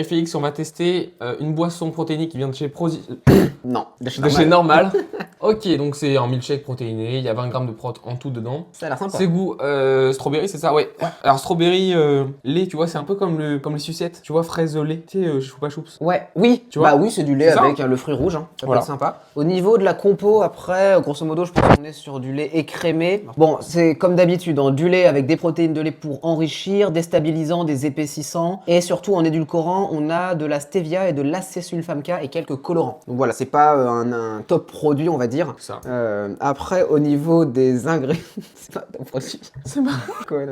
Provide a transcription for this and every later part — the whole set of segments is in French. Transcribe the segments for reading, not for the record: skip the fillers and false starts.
FX, on va tester une boisson protéinique qui vient de chez Non, de chez Normal. Ok, donc c'est un milkshake protéiné, il y a 20 grammes de prot en tout dedans. Ça a l'air sympa. C'est goût strawberry, c'est ça? Ouais. Alors strawberry, lait, tu vois, c'est un peu comme les sucettes. Tu vois, fraise lait, tu sais, Choupa Choups. Ouais, oui, Tu vois bah oui, c'est du lait C'est ça, avec le fruit rouge, hein. Ça peut Voilà. être sympa. Au niveau de la compo, après, grosso modo, je pense qu'on est sur du lait écrémé. Bon, c'est comme d'habitude, hein, du lait avec des protéines de lait pour enrichir, des stabilisants, des épaississants, et surtout en édulcorant, on a de la stevia et de l'acésulfame K et quelques colorants. Donc voilà, c'est pas un top produit, on va dire. Ça. Après, au niveau des ingrédients, c'est pas un top produit. C'est marrant. Quoi, là,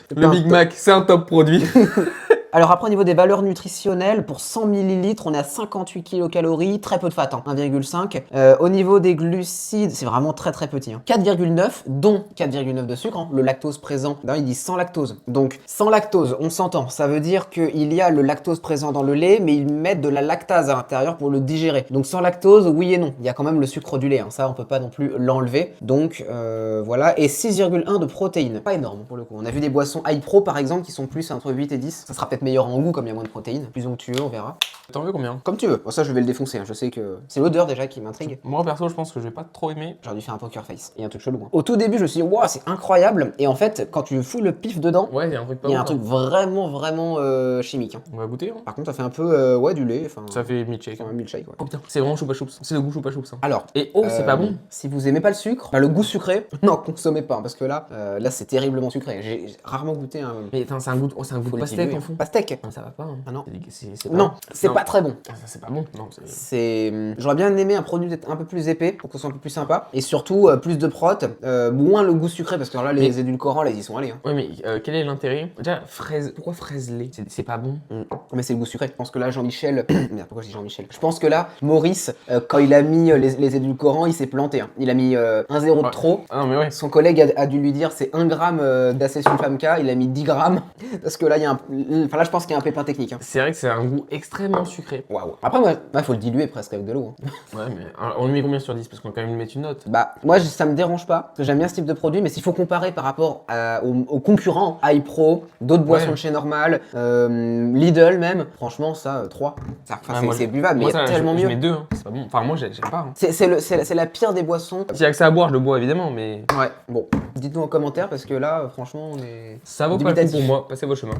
c'est pas Le un Big top. Mac, c'est un top produit. Alors après, au niveau des valeurs nutritionnelles, pour 100 ml, on est à 58 kcal, très peu de fat, hein, 1,5. Au niveau des glucides, c'est vraiment très petit. Hein. 4,9, dont 4,9 de sucre, hein, le lactose présent. Là, il dit sans lactose. Donc, sans lactose, on s'entend. Ça veut dire qu'il y a le lactose présent dans le lait, mais ils mettent de la lactase à l'intérieur pour le digérer. Donc, sans lactose, oui et non. Il y a quand même le sucre du lait, hein, ça, on peut pas non plus l'enlever. Donc, voilà. Et 6,1 de protéines. Pas énorme, pour le coup. On a vu des boissons iPro, par exemple, qui sont plus entre 8 et 10. Ça sera peut-être meilleur en goût comme il y a moins de protéines, plus onctueux, on verra. T'en veux combien? Comme tu veux. Bon, ça, je vais le défoncer. Hein. Je sais que c'est l'odeur déjà qui m'intrigue. Moi, perso, je pense que je vais pas trop aimer. J'aurais dû faire un poker face. Il y a un truc chelou. Hein. Au tout début, je me suis dit, waouh, c'est incroyable. Et en fait, quand tu fouilles le pif dedans, Ouais, il y a un truc pas il y a bon, un truc vraiment chimique. Hein. On va goûter, hein. Par contre, ça fait un peu ouais, du lait. Enfin, Ça fait milkshake. c'est un milkshake. Ouais. Oh putain, c'est vraiment Choupa Choups. C'est le goût Choupa Choups. Hein. Alors, Et oh, c'est pas bon. Si vous aimez pas le sucre, bah, le goût sucré, non, consommez pas. Parce que là, c'est terriblement sucré. J'ai rarement goûté un. Mais attends, c'est un goût de Faut pastèque l'équilibrer. en fond. Pastèque. Non, ça va pas. Hein. Ah non. C'est pas Non, bon. c'est Non. pas très bon. Ah, ça, c'est pas bon. Non, J'aurais bien aimé un produit peut-être un peu plus épais pour que ce soit un peu plus sympa. Et surtout, plus de prot, moins le goût sucré parce que là, les édulcorants, là, ils y sont allés. Hein. Ouais, mais quel est l'intérêt? Déjà, fraise. Pourquoi fraise lait? C'est pas bon. Mais c'est le goût sucré. Je pense que là, Jean-Michel. Merde, pourquoi je dis Jean-Michel? Je pense que là, Maurice, quand il a mis les édulcorants, il s'est planté. Hein. Il a mis 1 zéro de trop. Ah non, mais ouais. Son collègue a dû lui dire c'est 1 gramme d'acésulfame K. Il a mis 10 grammes. Parce que là, il y a un. Enfin, là, je pense qu'il y a un pépin technique. Hein. C'est vrai que c'est un goût extrêmement sucré. Waouh. Après, moi, faut le diluer presque avec de l'eau. Hein. Ouais, mais on lui met combien sur 10? Parce qu'on va quand même lui mettre une note. Bah, moi, ça me dérange pas, parce que j'aime bien ce type de produit, mais s'il faut comparer par rapport aux concurrents, iPro, d'autres boissons de chez Normal, Lidl même, franchement, ça, 3. C'est buvable, mais il y a tellement mieux. Je mets 2, hein. C'est pas bon. Enfin, moi, j'aime pas. Hein. C'est la pire des boissons. S'il y a que ça à boire, je le bois évidemment, mais. Ouais, bon, dites-nous en commentaire, parce que là, franchement, on est. Ça vaut pas le coup pour moi. Passez vos chemins.